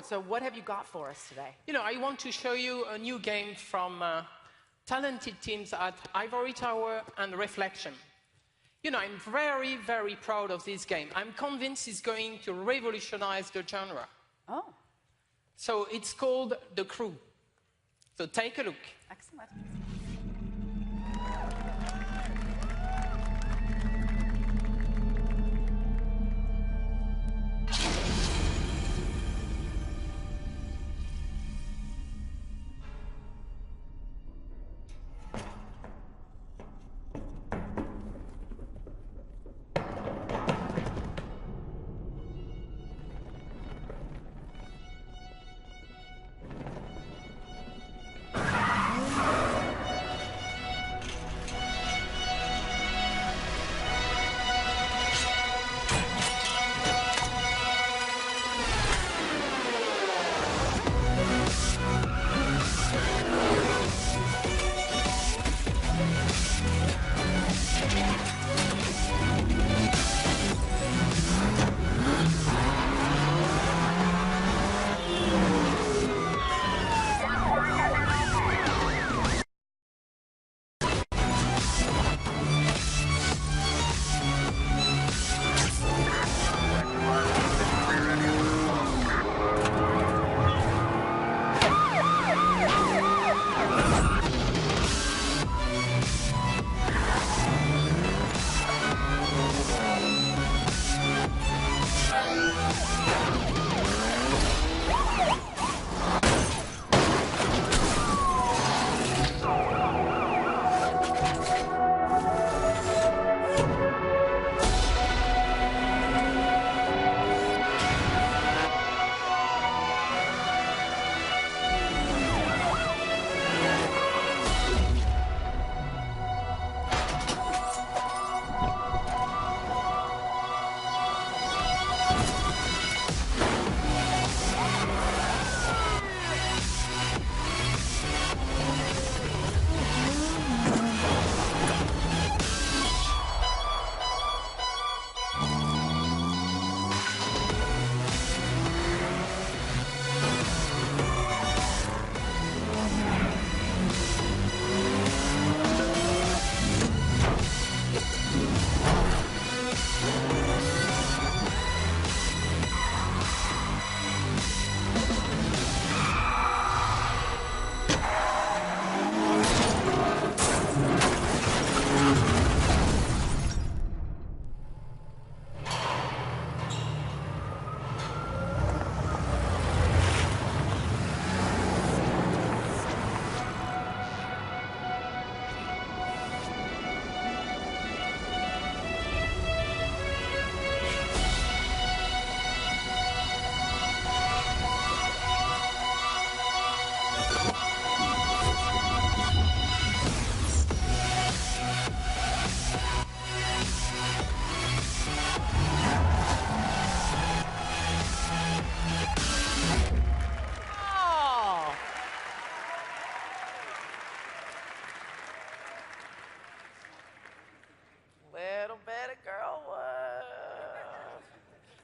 So what have you got for us today? You know, I want to show you a new game from talented teams at Ivory Tower and Reflection. You know, I'm very, very proud of this game. I'm convinced it's going to revolutionize the genre. Oh. So it's called The Crew. So take a look. Excellent.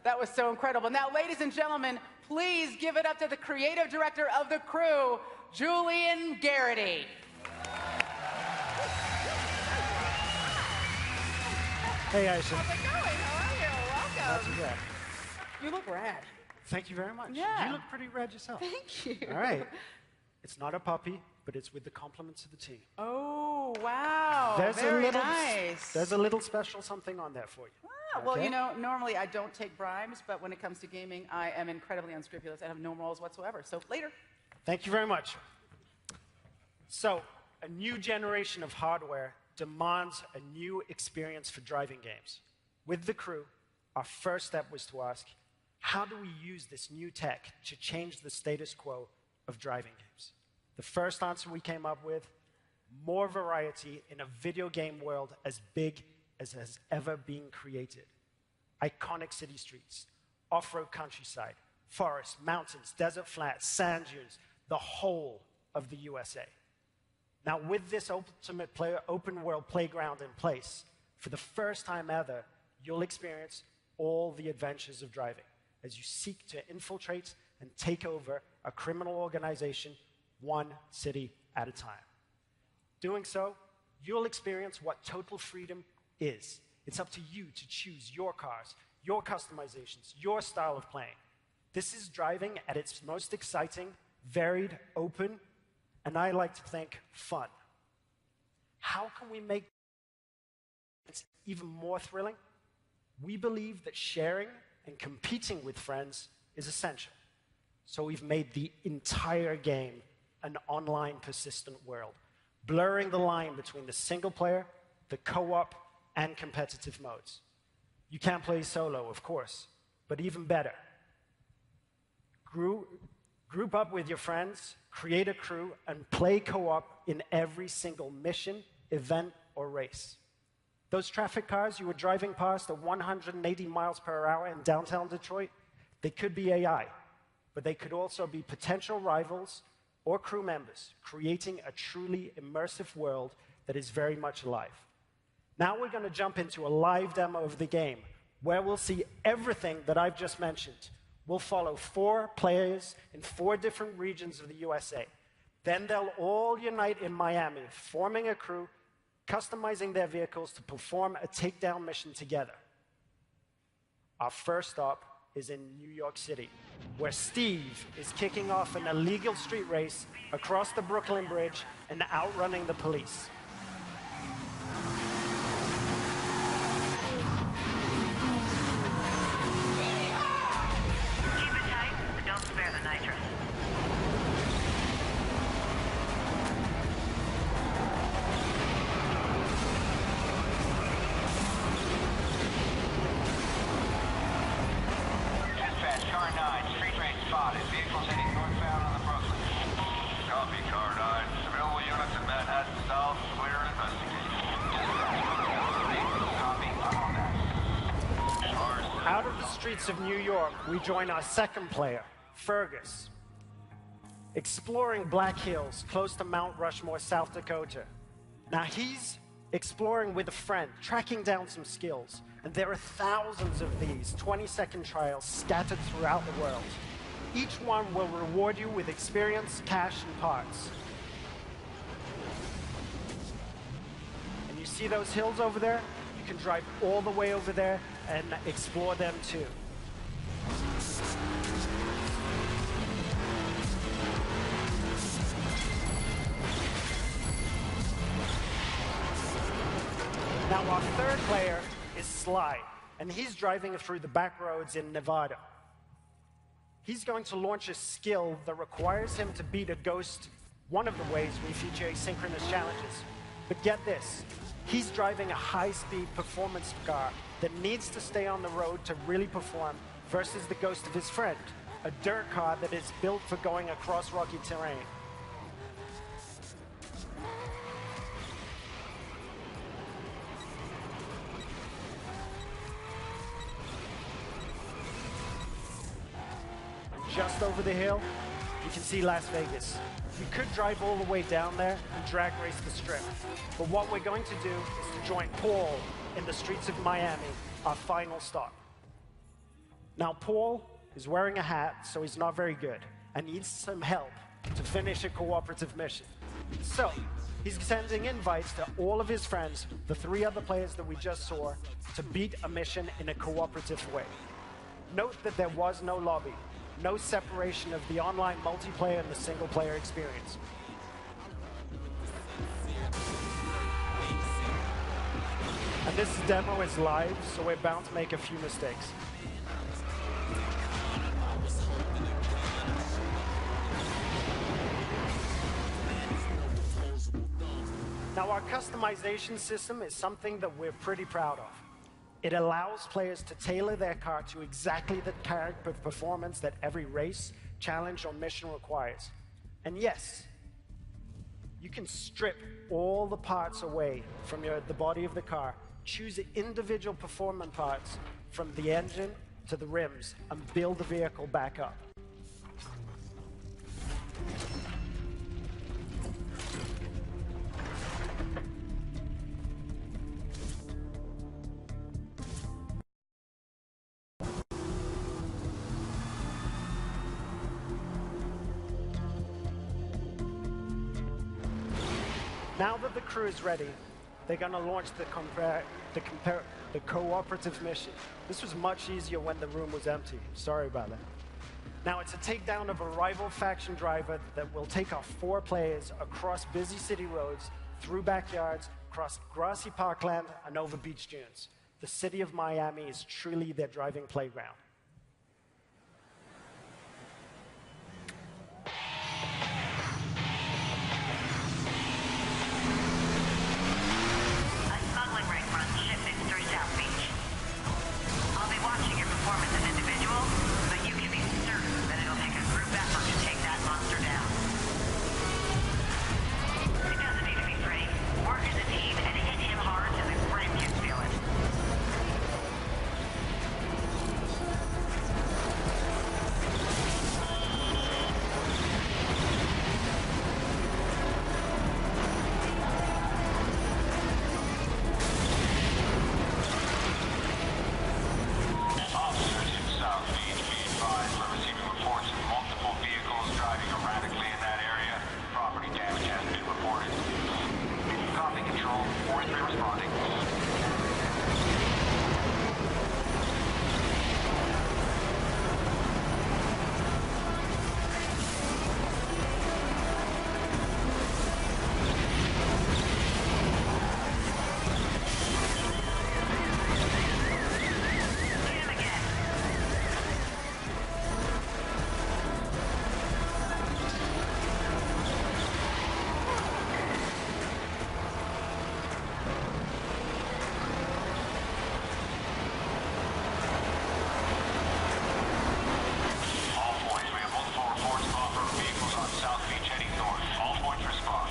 That was so incredible. Now, ladies and gentlemen, please give it up to the creative director of The Crew, Julian Garrity. Hey, Aisha. How's it going? How are you? Not Welcome. too bad. You look rad. Thank you very much. Yeah. You look pretty rad yourself. Thank you. All right. It's not a puppy, but it's with the compliments of the team. Oh, wow. Very nice. There's a little special something on there for you. Ah, well, you know, normally I don't take bribes, but when it comes to gaming, I am incredibly unscrupulous and have no morals whatsoever. So later. Thank you very much. So, a new generation of hardware demands a new experience for driving games. With The Crew, our first step was to ask, how do we use this new tech to change the status quo of driving games? The first answer we came up with, more variety in a video game world as big as has ever been created. Iconic city streets, off-road countryside, forests, mountains, desert flats, sand dunes, the whole of the USA. Now, with this ultimate open world playground in place, for the first time ever, you'll experience all the adventures of driving as you seek to infiltrate and take over a criminal organization one city at a time. Doing so, you'll experience what total freedom is. It's up to you to choose your cars, your customizations, your style of playing. This is driving at its most exciting, varied, open, and I like to think fun. How can we make it even more thrilling? We believe that sharing and competing with friends is essential. So we've made the entire game an online persistent world, blurring the line between the single player, the co-op, and competitive modes. You can't play solo, of course, but even better. Group up with your friends, create a crew, and play co-op in every single mission, event, or race. Those traffic cars you were driving past at 180 miles per hour in downtown Detroit, they could be AI, but they could also be potential rivals or crew members, creating a truly immersive world that is very much alive. Now we're going to jump into a live demo of the game, where we'll see everything that I've just mentioned. We'll follow 4 players in 4 different regions of the USA. Then they'll all unite in Miami, forming a crew, customizing their vehicles to perform a takedown mission together. Our first stop is in New York City, where Steve is kicking off an illegal street race across the Brooklyn Bridge and outrunning the police. Keep it tight, but don't spare the nitrous. Car 9, street race spotted. Vehicles heading northbound on the Brooklyn. Copy, Car 9. Available units in Manhattan South. Clear and investigate. Copy, I'm on that. Out of the streets of New York, we join our second player, Fergus, exploring Black Hills close to Mount Rushmore, South Dakota. Now he's exploring with a friend, tracking down some skills. And there are thousands of these 20-second trials scattered throughout the world. Each one will reward you with experience, cash, and parts. And you see those hills over there? You can drive all the way over there and explore them too. Now our third player is Sly, and he's driving through the back roads in Nevada. He's going to launch a skill that requires him to beat a ghost one of the ways we feature asynchronous challenges. But get this, he's driving a high-speed performance car that needs to stay on the road to really perform versus the ghost of his friend, a dirt car that is built for going across rocky terrain. Just over the hill, you can see Las Vegas. You could drive all the way down there and drag race the strip. But what we're going to do is to join Paul in the streets of Miami, our final stop. Now, Paul is wearing a hat, so he's not very good, and needs some help to finish a cooperative mission. So, he's sending invites to all of his friends, the 3 other players that we just saw, to beat a mission in a cooperative way. Note that there was no lobby. No separation of the online multiplayer and the single-player experience. And this demo is live, so we're bound to make a few mistakes. Now, our customization system is something that we're pretty proud of. It allows players to tailor their car to exactly the character performance that every race, challenge, or mission requires. And yes, you can strip all the parts away from the body of the car, choose individual performance parts from the engine to the rims, and build the vehicle back up. Now that the crew is ready, they're going to launch the cooperative mission. This was much easier when the room was empty. Sorry about that. Now, it's a takedown of a rival faction driver that will take our 4 players across busy city roads, through backyards, across grassy parkland, and over beach dunes. The city of Miami is truly their driving playground. A smuggling ring runs shipments through South Beach. I'll be watching your performance as individual, but you can be certain that it'll take a group effort to take that monster down. It doesn't need to be pretty. Work as a team and hit him hard so the grandkids feel it. Officers in South Beach be advised we're receiving reports of multiple vehicles driving erratically in that area. Property damage has been reported. Copy control. 43 responding. Hit him again. All points, we have multiple reports of off-road vehicles on South Beach heading north. All points respond.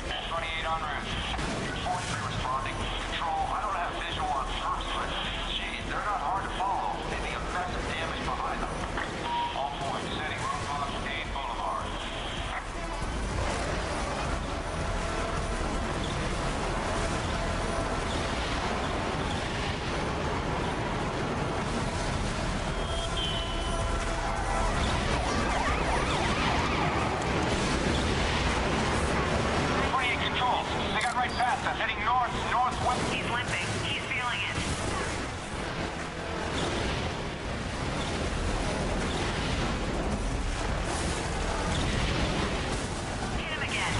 28 en route. 43 responding. Control, I don't have visual on first, but geez, they're not hard to follow. Maybe a massive damage behind them. All points, setting roadblock Dade Boulevard. Control, they got right past us, heading north, northwest. He's limping. He's feeling it. Hit him again.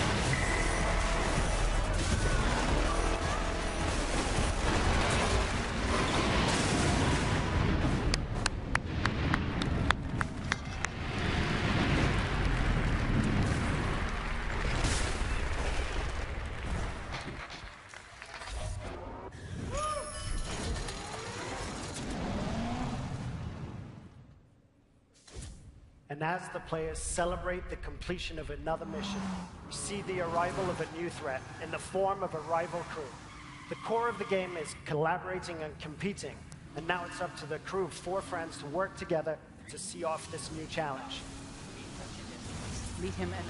And as the players celebrate the completion of another mission, we see the arrival of a new threat in the form of a rival crew. The core of the game is collaborating and competing, and now it's up to the crew of 4 friends to work together to see off this new challenge. Leave him and